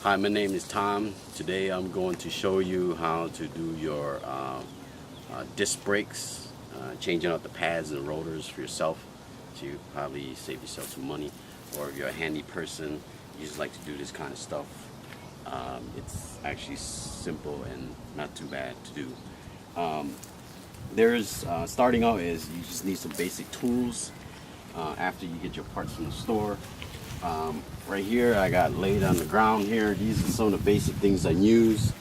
Hi, my name is Tom. Today I'm going to show you how to do your disc brakes, changing out the pads and rotors for yourself to probably save yourself some money. Or if you're a handy person, you just like to do this kind of stuff. It's actually simple and not too bad to do. Starting out is you just need some basic tools after you get your parts from the store. Right here I got laid on the ground here. These are some of the basic things I use.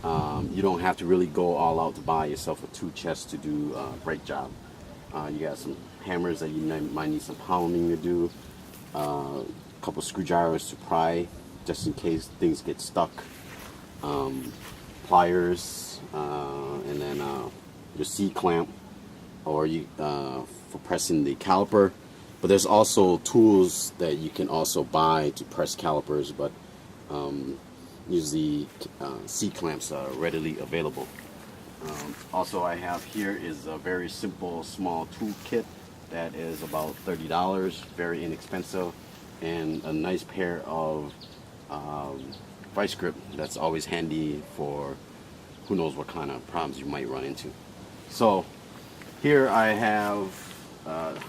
You don't have to really go all out to buy yourself a tool chest to do a brake job. You got some hammers that you might need some pounding to do. A couple screwdrivers to pry just in case things get stuck. Pliers, and then your C-clamp or for pressing the caliper. But there's also tools that you can also buy to press calipers, but usually C-clamps are readily available. Also, I have here is a very simple small tool kit that is about $30, very inexpensive, and a nice pair of vice grip that's always handy for who knows what kind of problems you might run into. So here I have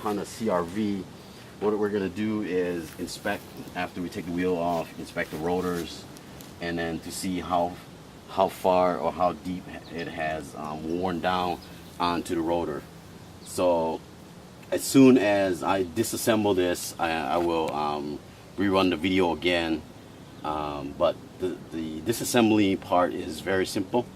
Honda CR-V. What we're going to do is inspect, after we take the wheel off, inspect the rotors, and then to see how far or how deep it has worn down onto the rotor. So as soon as I disassemble this, I will rerun the video again, but the disassembly part is very simple.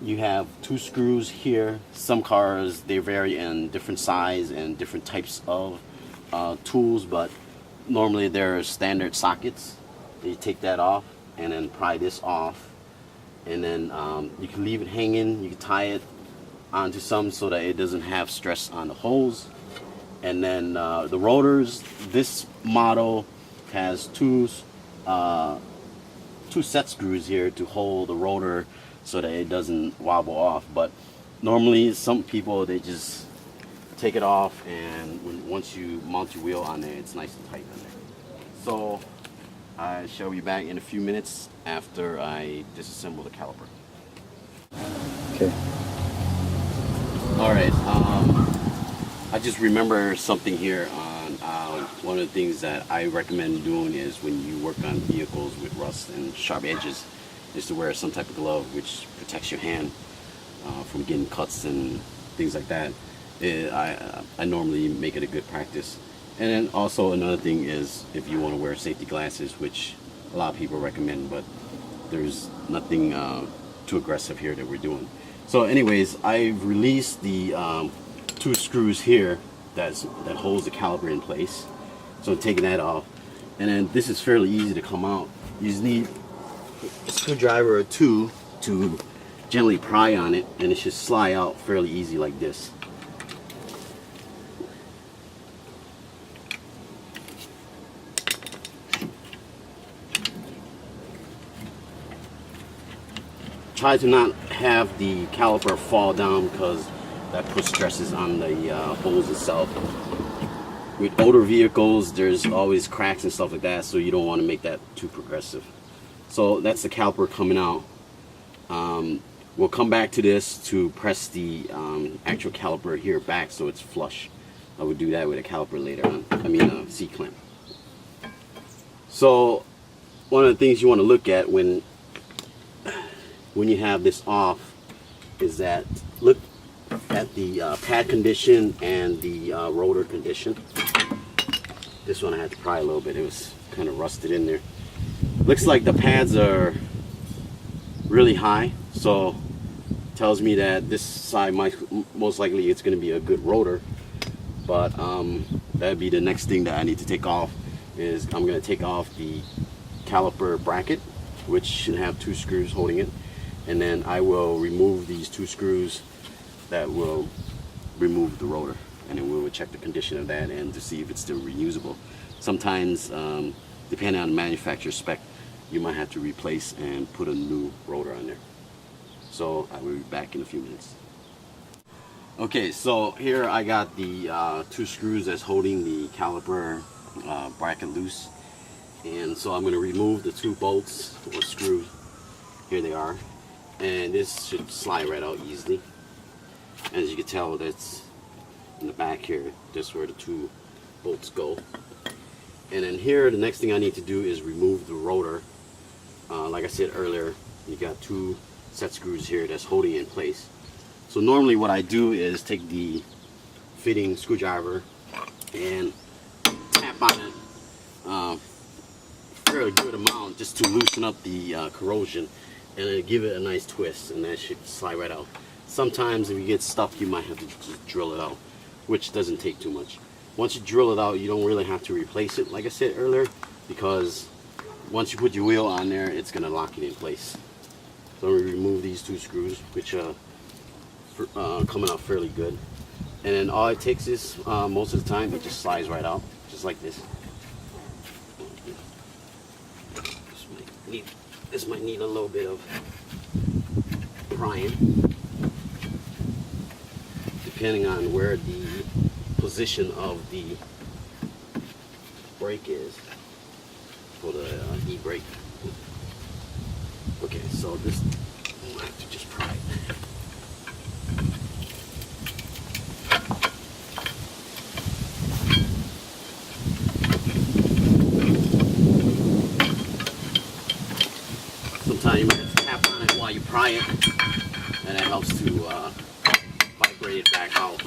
You have two screws here. Some cars, they vary in different size and different types of tools, but normally they're standard sockets. You take that off and then pry this off, and then you can leave it hanging. You can tie it onto some so that it doesn't have stress on the holes. And then the rotors, this model has two set screws here to hold the rotor so that it doesn't wobble off. But normally some people, they just take it off, and once you mount your wheel on there, it's nice and tight on there. So I shall be back in a few minutes after I disassemble the caliper. Okay. Alright, I just remember something here on one of the things that I recommend doing is when you work on vehicles with rust and sharp edges, is to wear some type of glove which protects your hand from getting cuts and things like that. I normally make it a good practice. And then also another thing is if you want to wear safety glasses, which a lot of people recommend, but there's nothing too aggressive here that we're doing. So anyways, I've released the two screws here that holds the caliper in place. So I'm taking that off, and then this is fairly easy to come out. You just need a screwdriver or two to gently pry on it, and it should slide out fairly easy like this. Try to not have the caliper fall down because that puts stresses on the holes itself. With older vehicles, there's always cracks and stuff like that, so you don't want to make that too progressive. So that's the caliper coming out. We'll come back to this to press the actual caliper here back so it's flush. I would do that with a caliper later on. I mean a C-clamp. So one of the things you want to look at when you have this off is that look at the pad condition and the rotor condition. This one I had to pry a little bit. It was kind of rusted in there. Looks like the pads are really high, so tells me that this side most likely it's going to be a good rotor. But that'd be the next thing that I need to take off. Is I'm going to take off the caliper bracket, which should have two screws holding it, and then I will remove these two screws that will remove the rotor, and then we will check the condition of that and to see if it's still reusable. Sometimes depending on the manufacturer's spec, you might have to replace and put a new rotor on there. So I will be back in a few minutes. Okay, so here I got the two screws that's holding the caliper bracket loose, And so I'm going to remove the 2 bolts or screws. Here they are. And this should slide right out easily. As you can tell, that's in the back here. That's where the 2 bolts go. And then here, the next thing I need to do is remove the rotor. Like I said earlier, you got 2 set screws here that's holding it in place. So normally what I do is take the fitting screwdriver and tap on it fairly good amount just to loosen up the corrosion, and then give it a nice twist, and that should slide right out. Sometimes if you get stuck, you might have to just drill it out, which doesn't take too much. Once you drill it out, you don't really have to replace it, like I said earlier, because once you put your wheel on there, it's going to lock it in place. So I'm going to remove these 2 screws, which are coming out fairly good. And then all it takes is, most of the time, it just slides right out, just like this. This might need a little bit of prying, depending on where the position of the brake is for the e-brake. Okay, so this, I'll have to just pry it. Sometimes you might have to tap on it while you pry it, and that helps to vibrate it back out.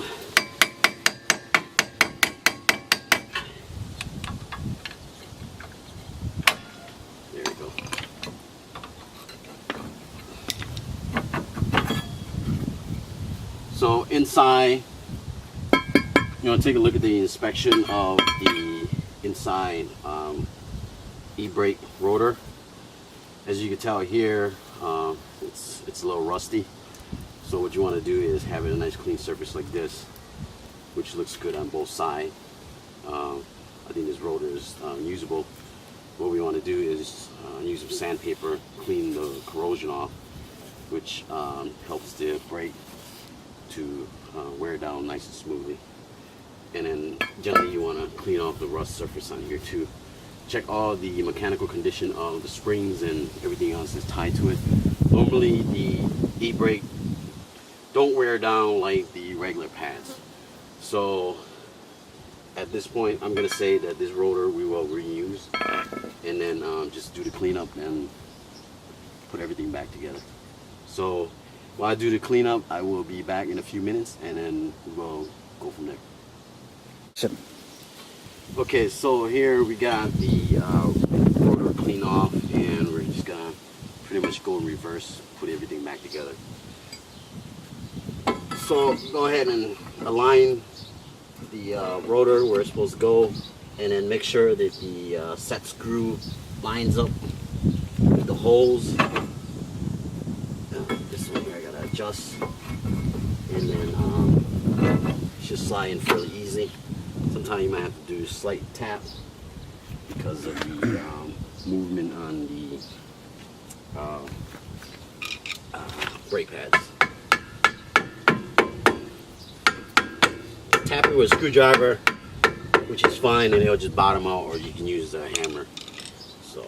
There we go. So inside, you want to take a look at the inspection of the inside e-brake rotor. As you can tell here, it's a little rusty. So what you want to do is have it a nice clean surface like this, which looks good on both sides. I think this rotor is usable. What we want to do is use some sandpaper, clean the corrosion off, which helps the brake to wear down nice and smoothly. And then generally you want to clean off the rust surface on here too. Check all the mechanical condition of the springs and everything else that's tied to it. Normally the e-brake don't wear down like the regular pads. So at this point I'm going to say that this rotor we will reuse, and then just do the cleanup and put everything back together. So while I do the cleanup, I will be back in a few minutes, and then we'll go from there. Okay, so here we got the rotor clean off, and we're just gonna pretty much go in reverse, put everything back together. So go ahead and align the rotor where it's supposed to go, and then make sure that the set screw lines up with the holes. This one here I gotta adjust, and then it should slide in fairly easy. Sometimes you might have to do a slight tap because of the movement on the brake pads. Tap it with a screwdriver, which is fine, and it'll just bottom out, or you can use a hammer. So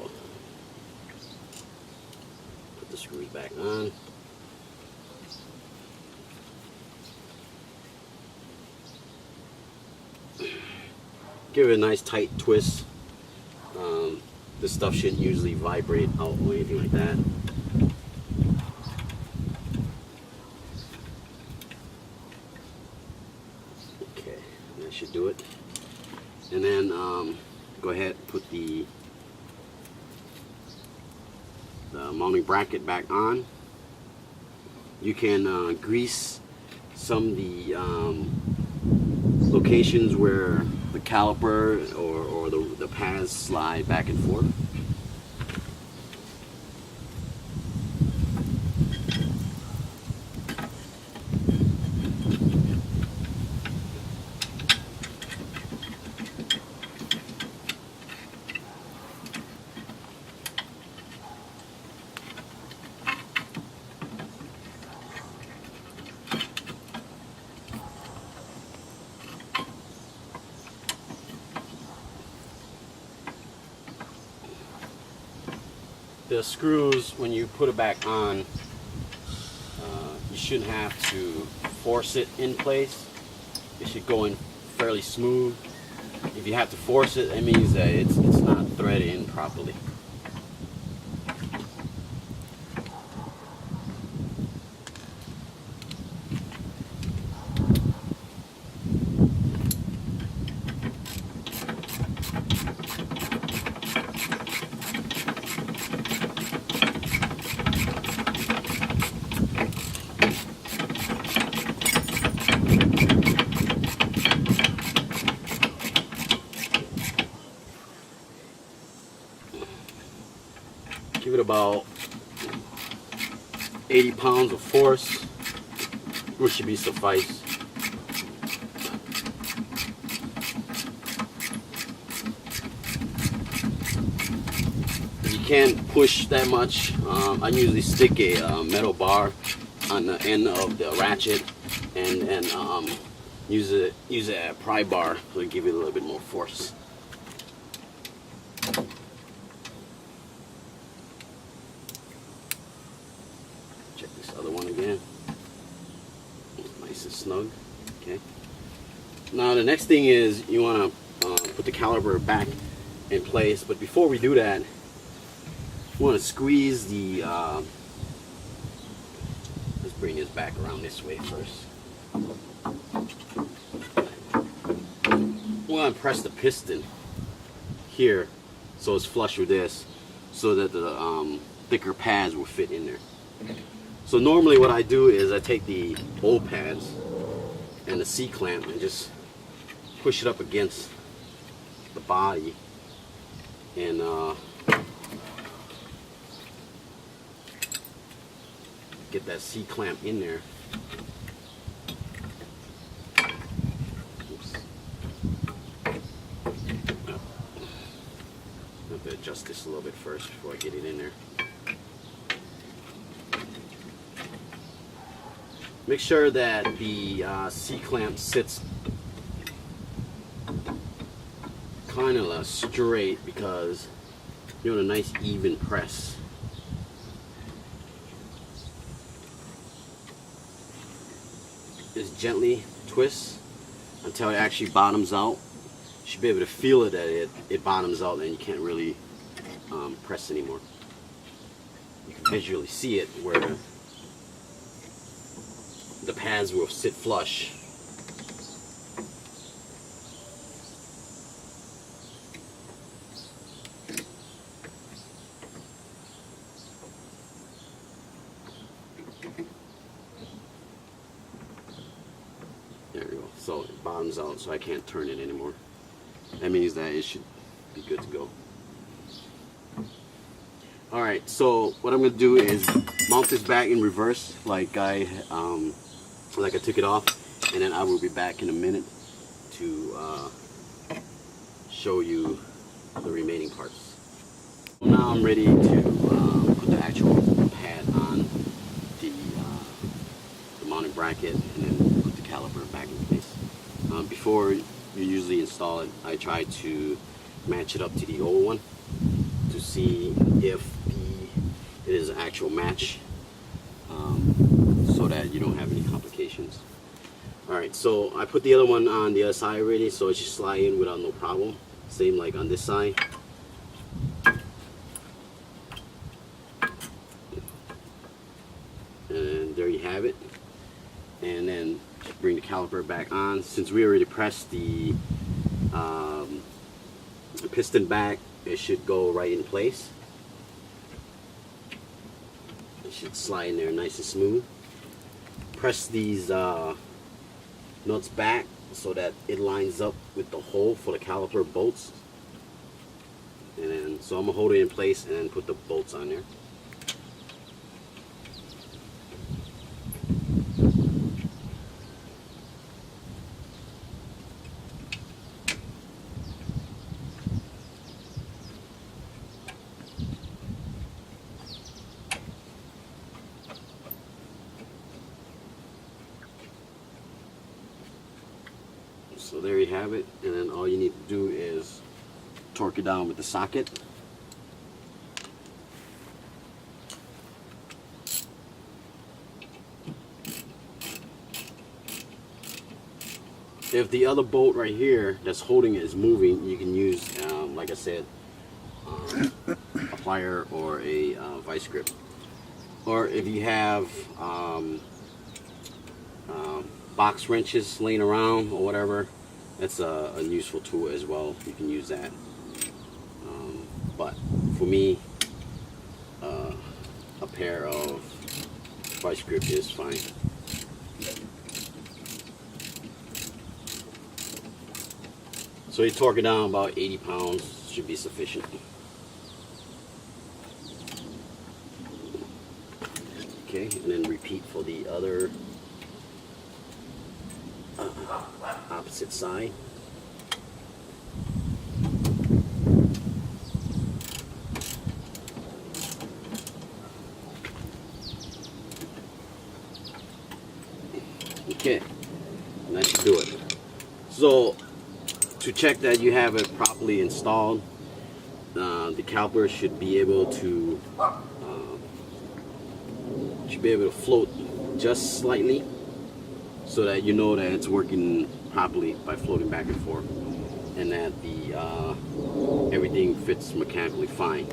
put the screws back on. Give it a nice tight twist. This stuff shouldn't usually vibrate out or anything like that. Okay, that should do it. And then go ahead and put the mounting bracket back on. You can grease some of the locations where the caliper or the pads slide back and forth. the screws, when you put it back on, you shouldn't have to force it in place. It should go in fairly smooth. If you have to force it, it means that it's not threaded in properly. Give it about 80 pounds of force, which should be suffice. If you can't push that much, I usually stick a metal bar on the end of the ratchet and use a pry bar to give it a little bit more force. Check this other one again. Nice and snug. Okay. Now the next thing is you want to put the caliper back in place, but before we do that, you want to squeeze the. Let's bring this back around this way first. We want to press the piston here so it's flush with this, so that the thicker pads will fit in there. So normally what I do is I take the old pads and the C-clamp and just push it up against the body and get that C-clamp in there. Oops. I have to adjust this a little bit first before I get it in there. Make sure that the C-clamp sits kind of straight because you want a nice even press. Just gently twist until it actually bottoms out. You should be able to feel it that it bottoms out and you can't really press anymore. You can visually see it where the pads will sit flush. There we go. So it bottoms out, so I can't turn it anymore. That means that it should be good to go. Alright, so what I'm going to do is mount this back in reverse like I took it off, and then I will be back in a minute to show you the remaining parts. Now I'm ready to put the actual pad on the mounting bracket and then put the caliper back in place. Before you usually install it, I try to match it up to the old one to see if it is an actual match, so that you don't have any complications. Alright, so I put the other one on the other side already, so it should slide in without no problem. Same like on this side. And there you have it. And then bring the caliper back on. Since we already pressed the piston back, it should go right in place. It should slide in there nice and smooth. Press these nuts back so that it lines up with the hole for the caliper bolts. And then, so I'm gonna hold it in place and then put the bolts on there. So there you have it, and then all you need to do is torque it down with the socket. if the other bolt right here that's holding it is moving, you can use, like I said, a plier or a vice grip. Or if you have box wrenches laying around or whatever, that's a useful tool as well. You can use that. But for me, a pair of vice grip is fine. So you torque it down about 80 pounds, should be sufficient. Okay, and then repeat for the other opposite side. Okay, and that should do it. So to check that you have it properly installed, the caliper should be able to float just slightly, so that you know that it's working properly by floating back and forth, and that the everything fits mechanically fine.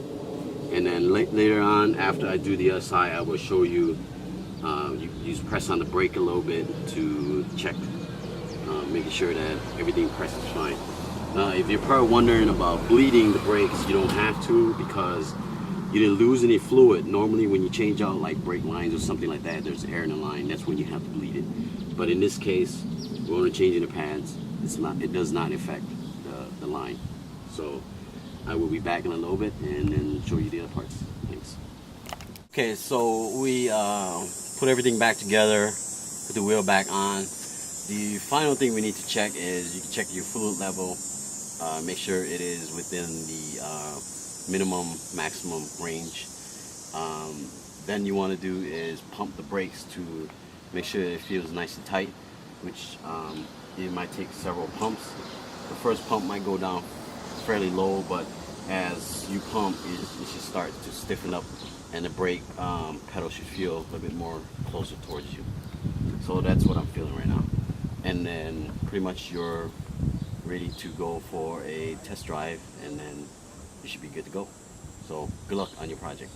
And then later on, after I do the other side, I will show you. You press on the brake a little bit to check, making sure that everything presses fine. If you're probably wondering about bleeding the brakes, you don't have to, because you didn't lose any fluid. Normally when you change out like brake lines or something like that, there's air in the line, that's when you have to bleed it. But in this case, we're only changing the pads. It does not affect the line. So I will be back in a little bit and then show you the other parts. Thanks. Okay, so we put everything back together, put the wheel back on. The final thing we need to check is you can check your fluid level, make sure it is within the minimum maximum range. Then you want to do is pump the brakes to make sure it feels nice and tight, which it might take several pumps. The first pump might go down fairly low, but as you pump, it should start to stiffen up, and the brake pedal should feel a little bit more closer towards you. So that's what I'm feeling right now. And then pretty much you're ready to go for a test drive, and then you should be good to go. So good luck on your project.